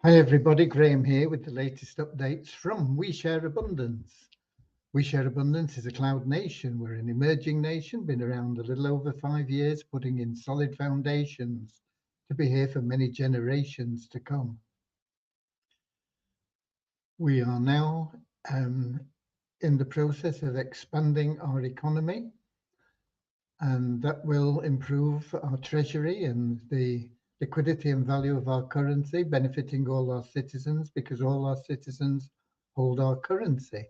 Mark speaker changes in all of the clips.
Speaker 1: Hi everybody, Graham here with the latest updates from We Share Abundance. We Share Abundance is a cloud nation. We're an emerging nation, been around a little over 5 years, putting in solid foundations to be here for many generations to come. We are now in the process of expanding our economy, and that will improve our treasury and the liquidity and value of our currency, benefiting all our citizens because all our citizens hold our currency.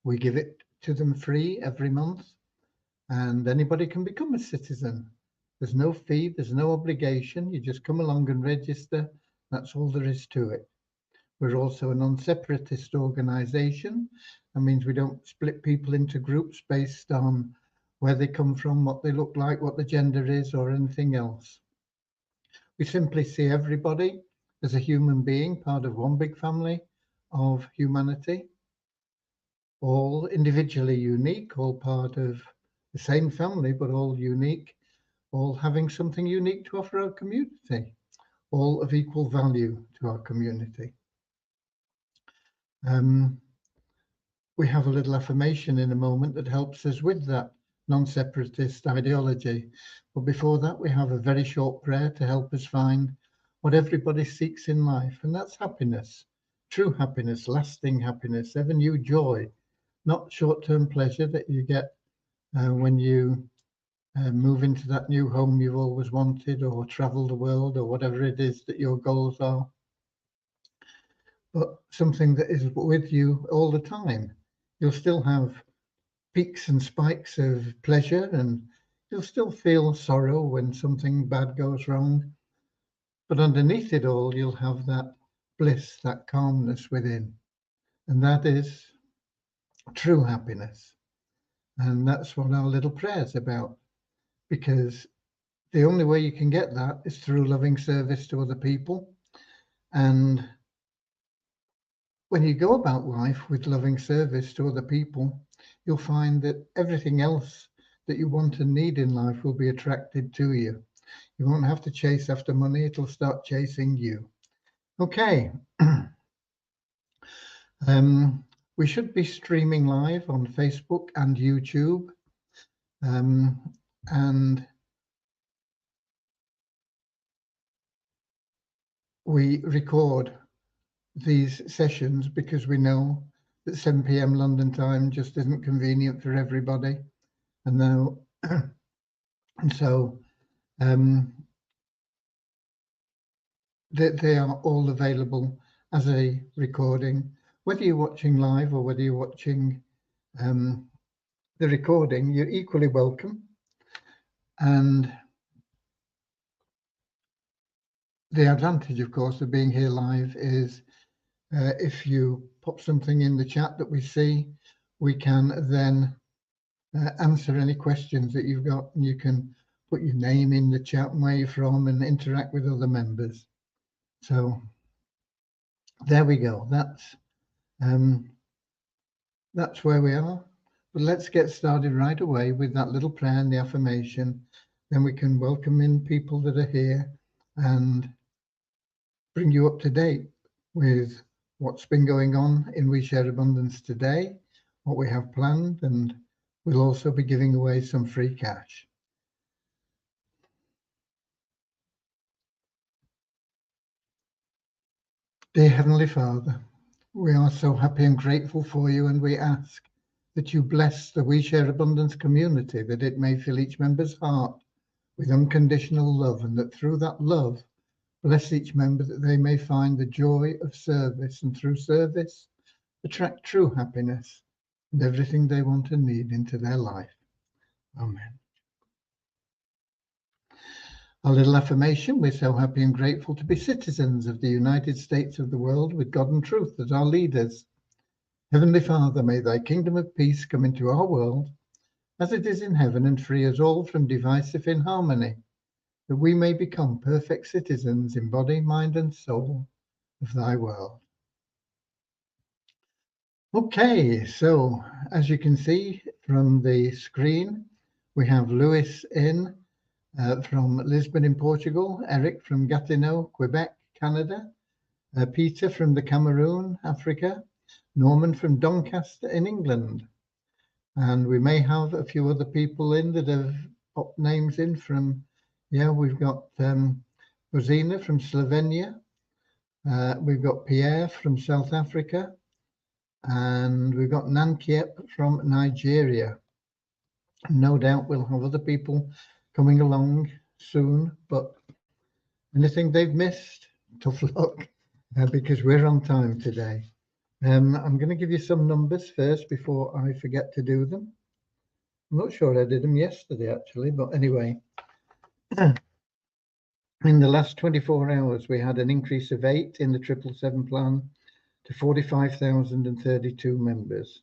Speaker 1: We give it to them free every month, and anybody can become a citizen. There's no fee, there's no obligation. You just come along and register. That's all there is to it. We're also a non-separatist organisation. That means we don't split people into groups based on where they come from, what they look like, what the gender is, or anything else. We simply see everybody as a human being, part of one big family of humanity, all individually unique, all part of the same family, but all unique, all having something unique to offer our community, all of equal value to our community. We have a little affirmation in a moment that helps us with that non-separatist ideology. But before that, we have a very short prayer to help us find what everybody seeks in life, and that's happiness, true happiness, lasting happiness, ever new joy, not short-term pleasure that you get when you move into that new home you've always wanted, or travel the world, or whatever it is that your goals are, but something that is with you all the time. You'll still have peaks and spikes of pleasure, and you'll still feel sorrow when something bad goes wrong. But underneath it all, you'll have that bliss, that calmness within. And that is true happiness. And that's what our little prayer's about. Because the only way you can get that is through loving service to other people. And when you go about life with loving service to other people, you'll find that everything else that you want and need in life will be attracted to you. You won't have to chase after money, it'll start chasing you. Okay. We should be streaming live on Facebook and YouTube. And we record these sessions because we know that 7 p.m. London time just isn't convenient for everybody. And now, and so they are all available as a recording. Whether you're watching live or whether you're watching the recording, you're equally welcome. And the advantage, of course, of being here live is if you pop something in the chat that we see, we can then answer any questions that you've got, and you can put your name in the chat and where you're from and interact with other members. So there we go. That's where we are. But let's get started right away with that little prayer and the affirmation. Then we can welcome in people that are here and bring you up to date with what's been going on in We Share Abundance today, what we have planned, and we'll also be giving away some free cash. Dear Heavenly Father, we are so happy and grateful for you, and we ask that you bless the We Share Abundance community, that it may fill each member's heart with unconditional love, and that through that love, bless each member that they may find the joy of service, and through service, attract true happiness and everything they want and need into their life. Amen. Our little affirmation: we're so happy and grateful to be citizens of the United States of the world, with God and truth as our leaders. Heavenly Father, may thy kingdom of peace come into our world as it is in heaven, and free us all from divisive inharmony, that we may become perfect citizens in body, mind, and soul of thy world. Okay, so as you can see from the screen, we have Lewis in from Lisbon in Portugal, Eric from Gatineau, Quebec, Canada, Peter from the Cameroon, Africa, Norman from Doncaster in England. And we may have a few other people in that have popped names in from, we've got Rosina from Slovenia. We've got Pierre from South Africa. And we've got Nankiep from Nigeria. No doubt we'll have other people coming along soon, but anything they've missed, tough luck, because we're on time today. I'm going to give you some numbers first before I forget to do them. I'm not sure I did them yesterday, actually, but anyway. In the last 24 hours, we had an increase of 8 in the 777 plan to 45,032 members.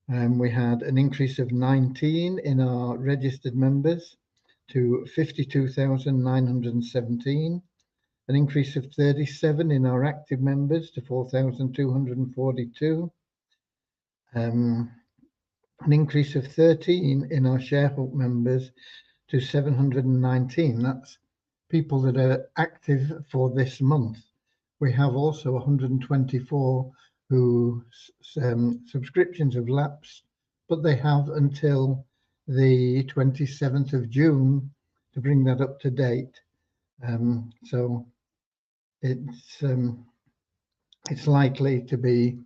Speaker 1: We had an increase of 19 in our registered members to 52,917, an increase of 37 in our active members to 4,242, an increase of 13 in our ShareHope members to 719. That's people that are active for this month. We have also 124 whose subscriptions have lapsed, but they have until the 27th of June to bring that up to date. So it's likely to be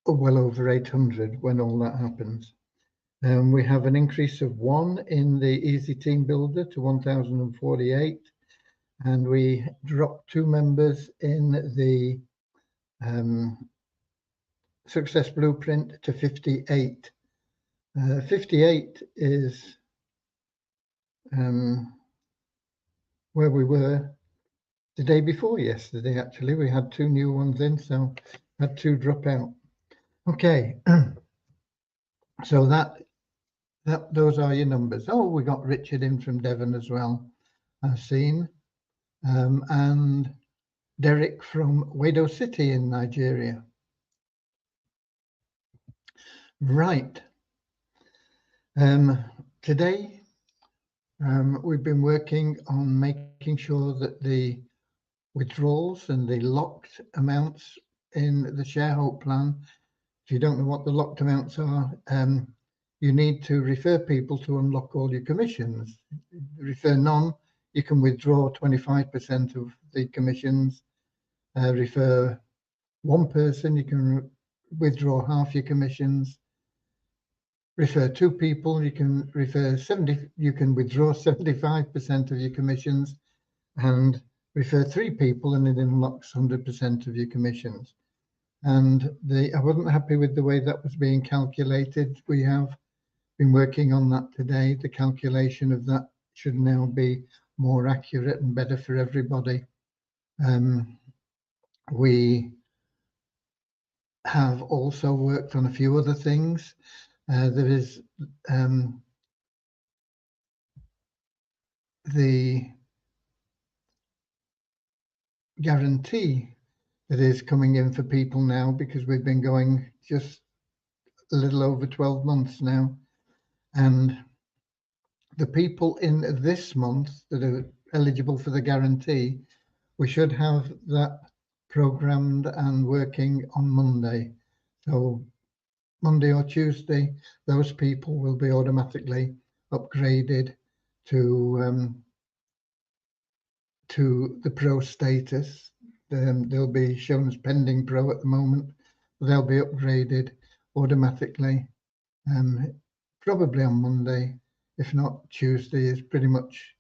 Speaker 1: well over 800 when all that happens. We have an increase of 1 in the Easy Team Builder to 1,048, and we dropped 2 members in the Success Blueprint to 58. 58 is where we were the day before yesterday. Actually, we had 2 new ones in, so had 2 drop out. Okay, so those are your numbers. Oh, we got Richard in from Devon as well, I've seen, and Derek from Wado City in Nigeria. Right. Today, we've been working on making sure that the withdrawals and the locked amounts in the ShareHope plan, if you don't know what the locked amounts are, you need to refer people to unlock all your commissions. Refer none, you can withdraw 25% of the commissions. Refer 1 person, you can withdraw half your commissions. Refer 2 people, you can withdraw 75% of your commissions, and refer 3 people and it unlocks 100% of your commissions. And I wasn't happy with the way that was being calculated. We have been working on that today. The calculation of that should now be more accurate and better for everybody. We have also worked on a few other things. There is the guarantee that is coming in for people now, because we've been going just a little over 12 months now. And the people in this month that are eligible for the guarantee, we should have that programmed and working on Monday. So Monday or Tuesday, those people will be automatically upgraded to the Pro status. They'll be shown as pending Pro at the moment, but they'll be upgraded automatically, probably on Monday. If not, Tuesday is pretty much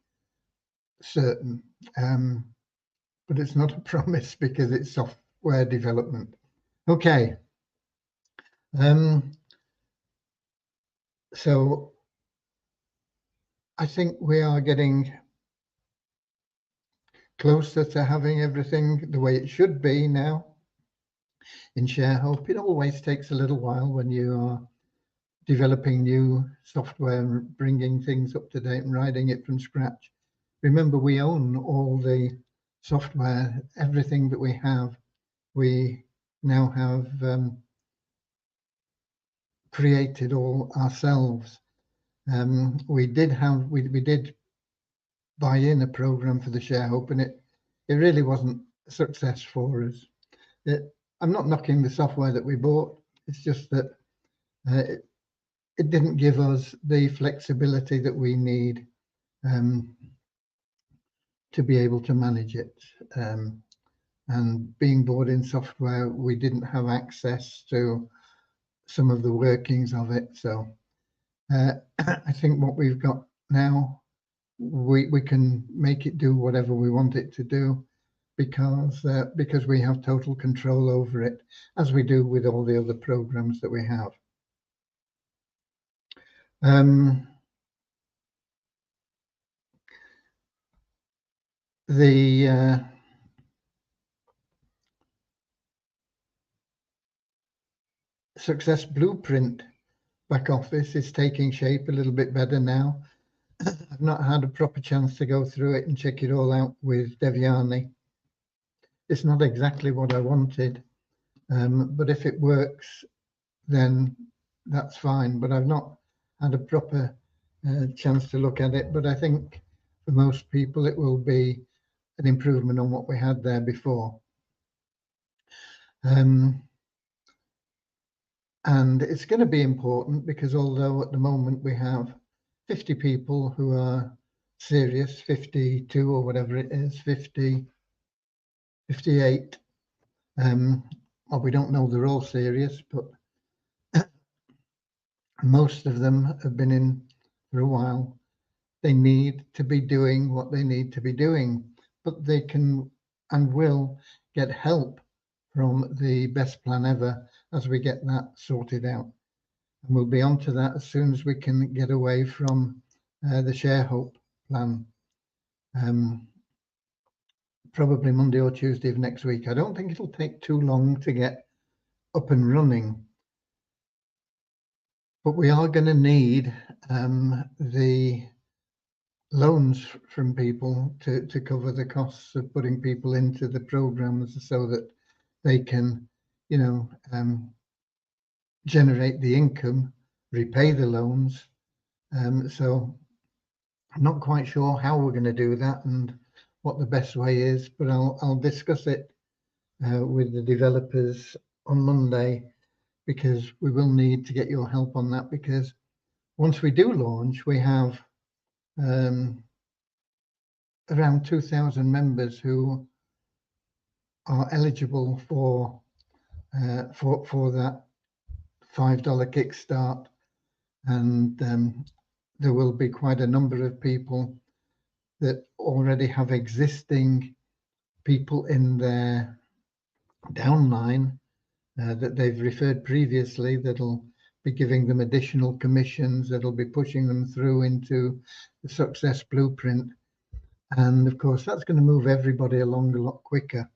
Speaker 1: certain, but it's not a promise because it's software development. Okay. So I think we are getting closer to having everything the way it should be now in ShareHope. It always takes a little while when you are developing new software and bringing things up to date and writing it from scratch. Remember, we own all the software, everything that we have. We now have created all ourselves. We did buy in a program for the ShareHope, and it really wasn't a success for us. I'm not knocking the software that we bought. It's just that it didn't give us the flexibility that we need to be able to manage it. And being bought in software, we didn't have access to some of the workings of it. So I think what we've got now, we can make it do whatever we want it to do, because we have total control over it, as we do with all the other programs that we have. The Success Blueprint back office is taking shape a little bit better now. I've not had a proper chance to go through it and check it all out with Devyani. It's not exactly what I wanted, but if it works, then that's fine. But I've not had a proper chance to look at it. But I think for most people, it will be an improvement on what we had there before. And it's going to be important because although at the moment we have 50 people who are serious, 52 or whatever it is, 50, 58, well, we don't know they're all serious, but most of them have been in for a while. They need to be doing what they need to be doing, but they can and will get help from the Best Plan Ever as we get that sorted out. And we'll be on to that as soon as we can get away from the Share Hope plan. Probably Monday or Tuesday of next week. I don't think it'll take too long to get up and running, but we are going to need the loans from people to cover the costs of putting people into the programs so that they can, generate the income, repay the loans. So I'm not quite sure how we're going to do that and what the best way is, but I'll discuss it with the developers on Monday, because we will need to get your help on that, because once we do launch, we have around 2,000 members who are eligible for that $5 kickstart, and there will be quite a number of people that already have existing people in their downline that they've referred previously, that'll be giving them additional commissions, that'll be pushing them through into the Success Blueprint. And of course, that's going to move everybody along a lot quicker.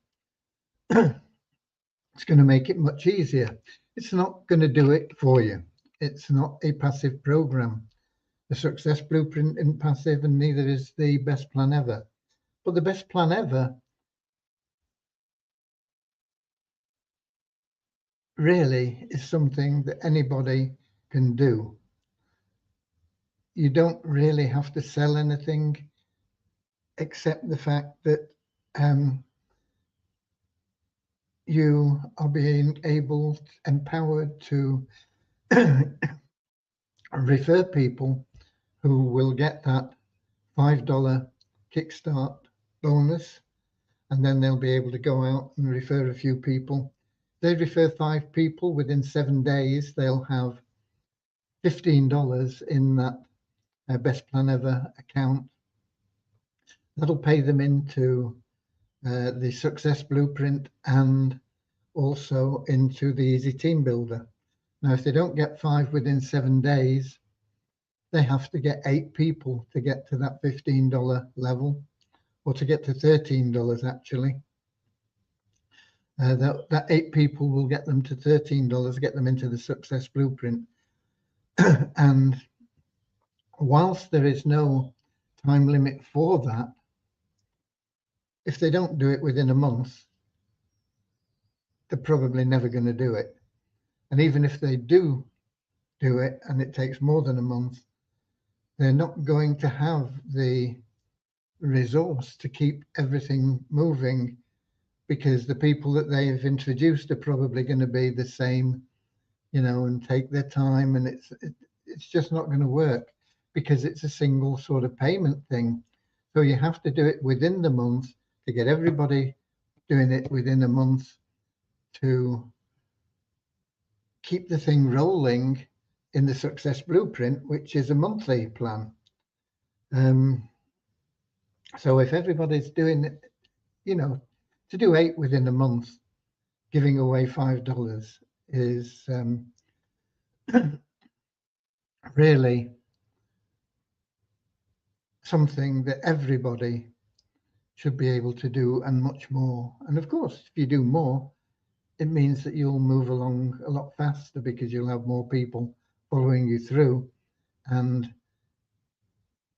Speaker 1: It's going to make it much easier. It's not going to do it for you. It's not a passive program. The Success Blueprint isn't passive, and neither is the Best Plan Ever. But the Best Plan Ever really is something that anybody can do. You don't really have to sell anything except the fact that you are being empowered to refer people who will get that $5 kickstart bonus, and then they'll be able to go out and refer a few people. They refer 5 people within 7 days, they'll have $15 in that Best Plan Ever account. That'll pay them into the Success Blueprint and also into the Easy Team Builder. Now, if they don't get 5 within 7 days, they have to get 8 people to get to that $15 level, or to get to $13 actually. That 8 people will get them to $13, get them into the Success Blueprint. And whilst there is no time limit for that, if they don't do it within a month, they're probably never going to do it. And even if they do it and it takes more than a month, they're not going to have the resource to keep everything moving, because the people that they've introduced are probably going to be the same, you know, and take their time, and it's just not going to work because it's a single sort of payment thing. So you have to do it within the month to get everybody doing it within a month to keep the thing rolling in the success blueprint, which is a monthly plan. So if everybody's doing it, you know, to do 8 within a month, giving away $5 is really something that everybody should be able to do, and much more. And of course, if you do more, it means that you'll move along a lot faster because you'll have more people following you through, and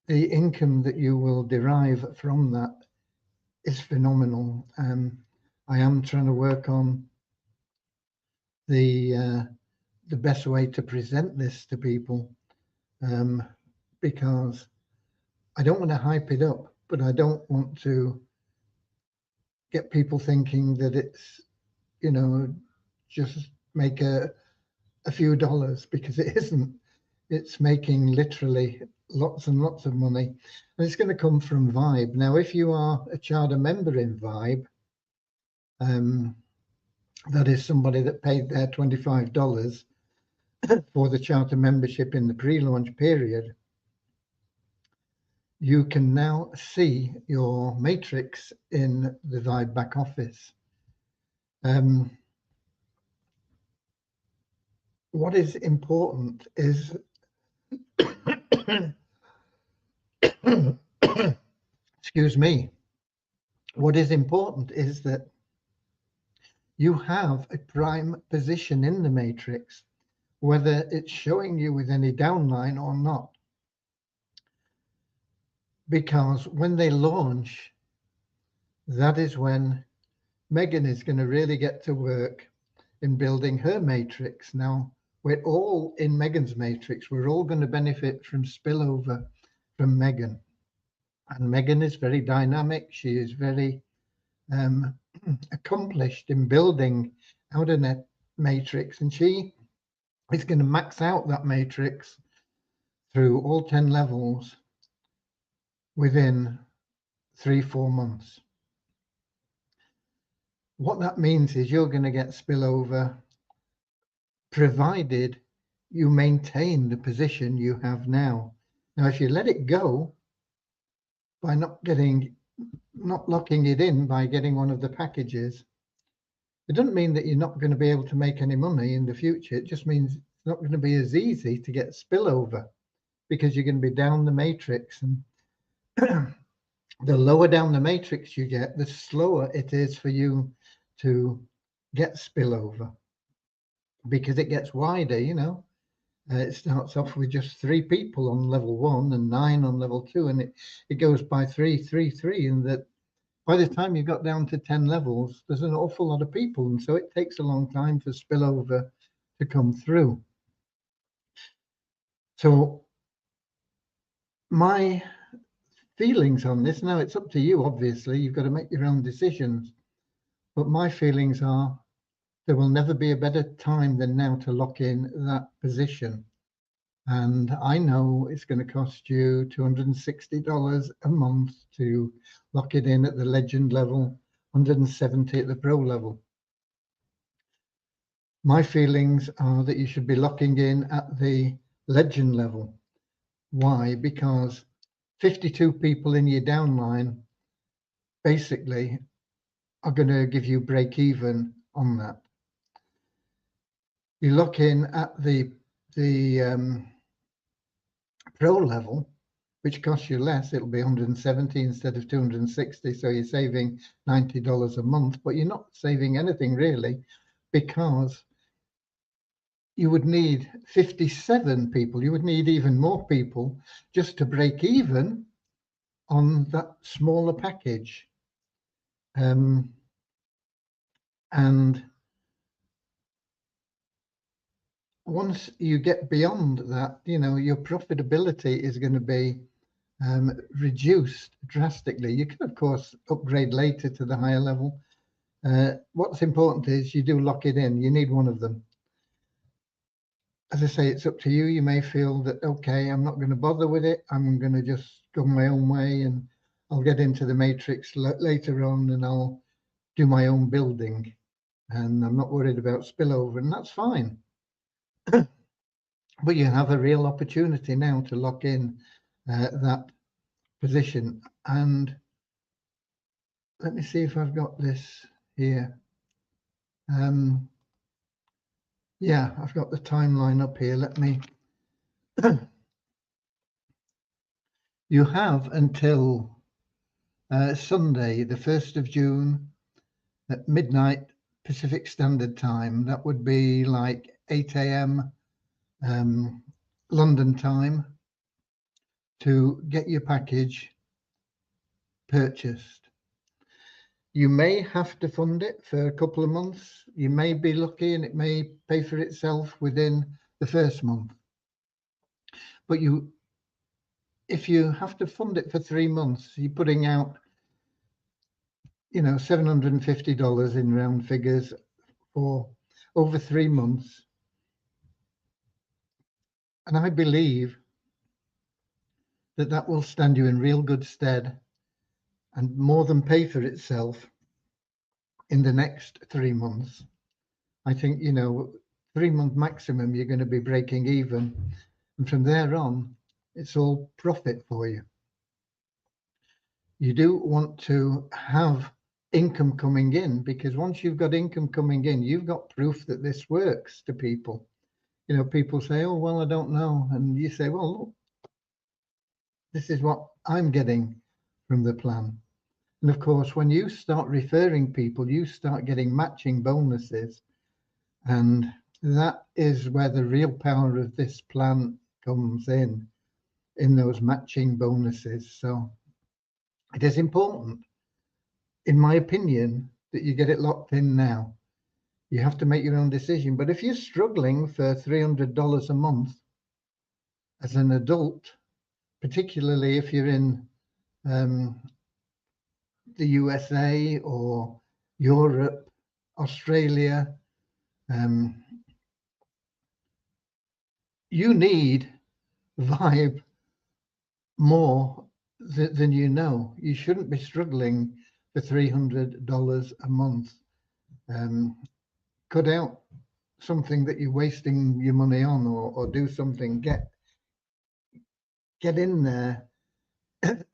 Speaker 1: the income that you will derive from that is phenomenal. I am trying to work on the best way to present this to people, because I don't want to hype it up, but I don't want to get people thinking that it's, you know, just make a few dollars, because it isn't. It's making literally lots and lots of money, and it's going to come from Vibe. Now, if you are a charter member in Vibe, that is somebody that paid their $25 for the charter membership in the pre-launch period, you can now see your matrix in the Vibe back office. What is important is excuse me. What is important is that you have a prime position in the matrix, whether it's showing you with any downline or not. Because when they launch, that is when Megan is going to really get to work in building her matrix. Now, we're all in Megan's matrix. We're all going to benefit from spillover from Megan. And Megan is very dynamic. She is very accomplished in building out a net matrix, and she is going to max out that matrix through all 10 levels within 3-4 months. What that means is you're going to get spillover, provided you maintain the position you have now. Now, if you let it go by not locking it in by getting one of the packages, it doesn't mean that you're not going to be able to make any money in the future. It just means it's not going to be as easy to get spillover, because you're going to be down the matrix, and the lower down the matrix you get, the slower it is for you to get spillover, because it gets wider, you know. It starts off with just 3 people on level 1 and 9 on level 2, and it goes by 3, 3, 3, and that by the time you got down to 10 levels, there's an awful lot of people, and so it takes a long time for spillover to come through. So my feelings on this, now it's up to you, obviously, you've got to make your own decisions, but my feelings are there will never be a better time than now to lock in that position. And I know it's going to cost you $260 a month to lock it in at the legend level, $170 at the pro level. My feelings are that you should be locking in at the legend level. Why? Because 52 people in your downline basically are going to give you break even on that. You lock in at the pro level, which costs you less. It'll be 170 instead of 260, so you're saving $90 a month, but you're not saving anything really, because you would need 57 people. You would need even more people just to break even on that smaller package. And once you get beyond that, you know, your profitability is going to be reduced drastically. You can, of course, upgrade later to the higher level. What's important is you do lock it in. You need one of them. As I say, it's up to you. You may feel that, okay, I'm not going to bother with it. I'm going to just go my own way and I'll get into the matrix later on and I'll do my own building. And I'm not worried about spillover, and that's fine. But you have a real opportunity now to lock in that position. And let me see if I've got this here. Yeah, I've got the timeline up here. Let me. You have until Sunday, the 1st of June at midnight Pacific Standard Time. That would be like 8 a.m. London time to get your package purchased. You may have to fund it for a couple of months. You may be lucky and it may pay for itself within the first month. But if you have to fund it for 3 months, you're putting out, $750 in round figures for over 3 months. And I believe that will stand you in real good stead and more than pay for itself in the next 3 months. I think, 3-month maximum, you're going to be breaking even. And from there on, it's all profit for you. You do want to have income coming in, because once you've got income coming in, you've got proof that this works to people. People say, oh, well, I don't know. And you say, well, look, this is what I'm getting from the plan. And of course, when you start referring people, you start getting matching bonuses. And that is where the real power of this plan comes in those matching bonuses. So it is important, in my opinion, that you get it locked in now. You have to make your own decision. But if you're struggling for $300 a month as an adult, particularly if you're in the USA or Europe, Australia, you need Vibe more than you know. You shouldn't be struggling for $300 a month. Cut out something that you're wasting your money on, or do something. Get in there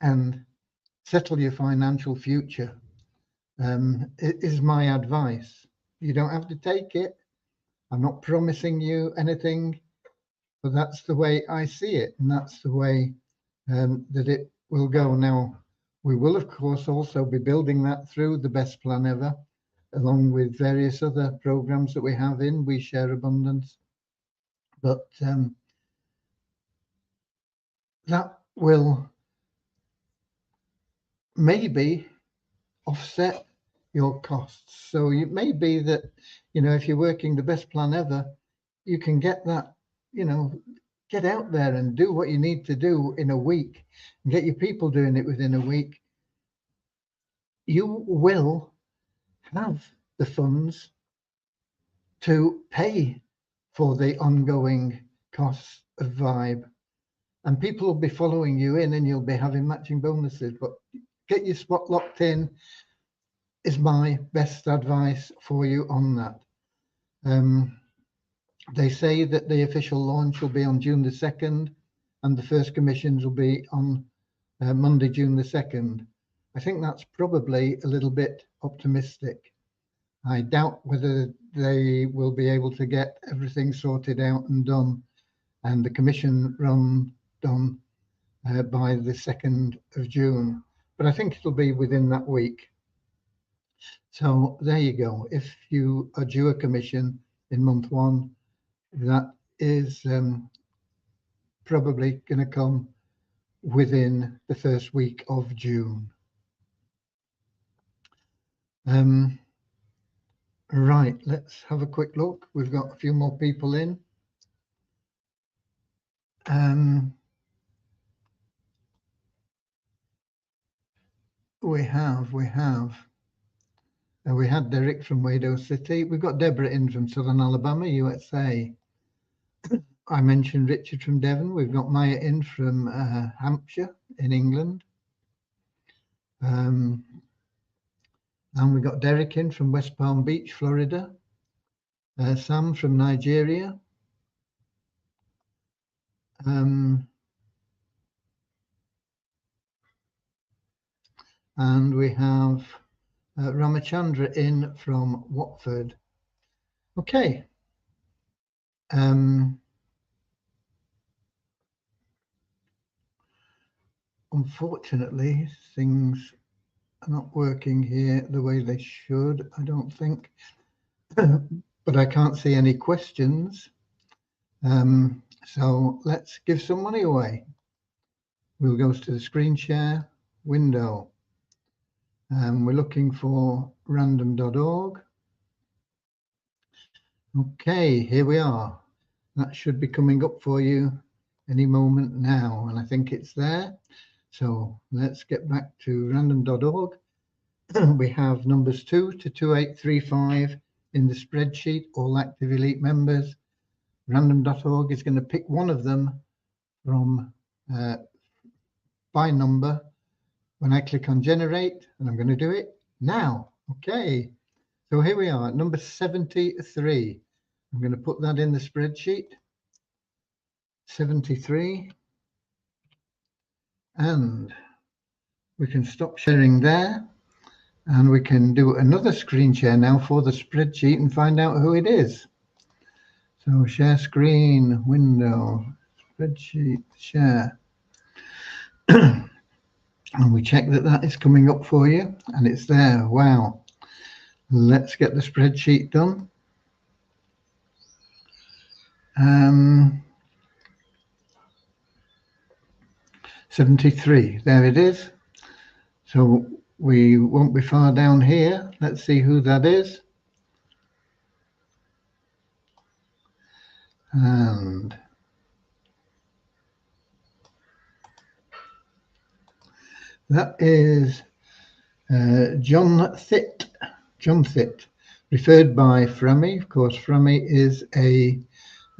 Speaker 1: and settle your financial future. It is my advice. You don't have to take it. I'm not promising you anything, but that's the way I see it, and that's the way that it will go. Now, we will, of course, also be building that through the Best Plan Ever, along with various other programs that we have in We Share Abundance. But that will maybe offset your costs. So it may be that, if you're working the Best Plan Ever, you can get that, get out there and do what you need to do in a week and get your people doing it within a week. You will have the funds to pay for the ongoing costs of Vibe, and people will be following you in, and you'll be having matching bonuses. But get your spot locked in is my best advice for you on that. They say that the official launch will be on June the 2nd, and the first commissions will be on Monday, June the 2nd. I think that's probably a little bit optimistic. I doubt whether they will be able to get everything sorted out and done, and the commission run done by the 2nd of June. But I think it'll be within that week. So there you go. If you are due a commission in month 1, that is probably going to come within the first week of June. Right, let's have a quick look. We've got a few more people in. we had Derek from Wado City. We've got Deborah in from Southern Alabama, USA. I mentioned Richard from Devon. We've got Maya in from Hampshire in England. And we got Derek in from West Palm Beach, Florida. Sam from Nigeria. And we have Ramachandra in from Watford. Okay. Unfortunately, things are not working here the way they should, I don't think. But I can't see any questions. So let's give some money away. We'll go to the screen share window. We're looking for random.org. Okay, here we are. That should be coming up for you any moment now, and I think it's there. So let's get back to random.org. We have numbers 2 to 2835 in the spreadsheet, all active elite members. Random.org is going to pick one of them from by number when I click on generate, and I'm going to do it now. Okay, so here we are at number 73. I'm going to put that in the spreadsheet. 73, and we can stop sharing there, and we can do another screen share now for the spreadsheet and find out who it is. So share screen, window, spreadsheet, share. And we check that that is coming up for you, and it's there. Wow. Let's get the spreadsheet done. 73, there it is. So we won't be far down here. Let's see who that is. And that is John Thitt. John Thitt, referred by Frammy. Of course, Frammy is a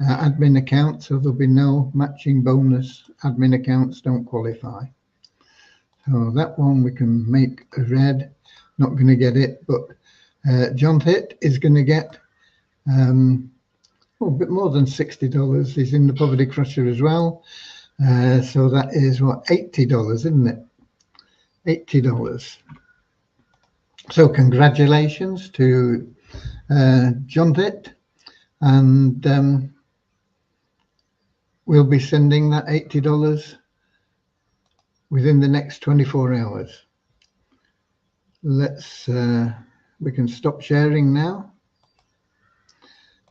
Speaker 1: admin account, so there'll be no matching bonus. Admin accounts don't qualify. So that one we can make a red. Not going to get it, but John Thitt is going to get a bit more than $60. He's in the Poverty Crusher as well. So that is what, $80, isn't it? $80. So congratulations to John Thitt, and we'll be sending that $80 within the next 24 hours. Let's we can stop sharing now.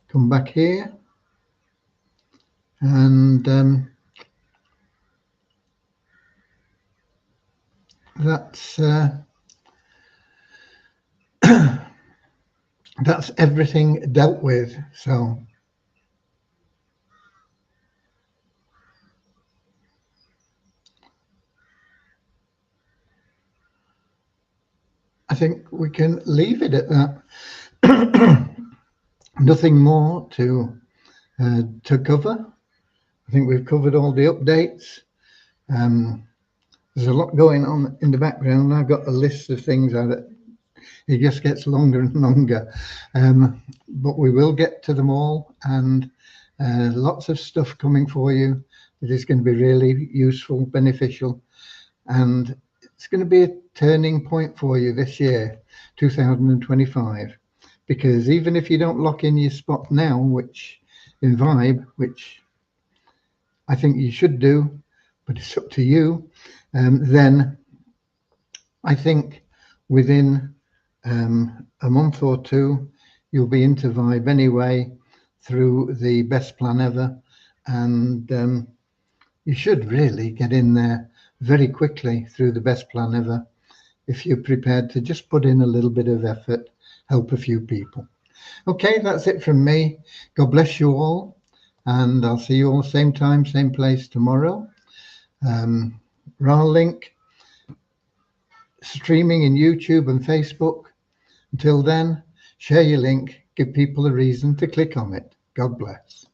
Speaker 1: Come back here, and that's that's everything dealt with. So I think we can leave it at that. Nothing more to cover. I think we've covered all the updates. There's a lot going on in the background. I've got a list of things that it just gets longer and longer, but we will get to them all, and lots of stuff coming for you that is going to be really useful, beneficial, and it's going to be a turning point for you this year, 2025, because even if you don't lock in your spot now, which in Vibe, which I think you should do, but it's up to you, then I think within a month or two, you'll be into Vibe anyway through the best plan ever, and you should really get in there very quickly through the best plan ever if you're prepared to just put in a little bit of effort, help a few people. Okay, that's it from me. God bless you all, and I'll see you all same time, same place tomorrow. RAL link streaming in YouTube and Facebook. Until then, share your link, give people a reason to click on it. God bless.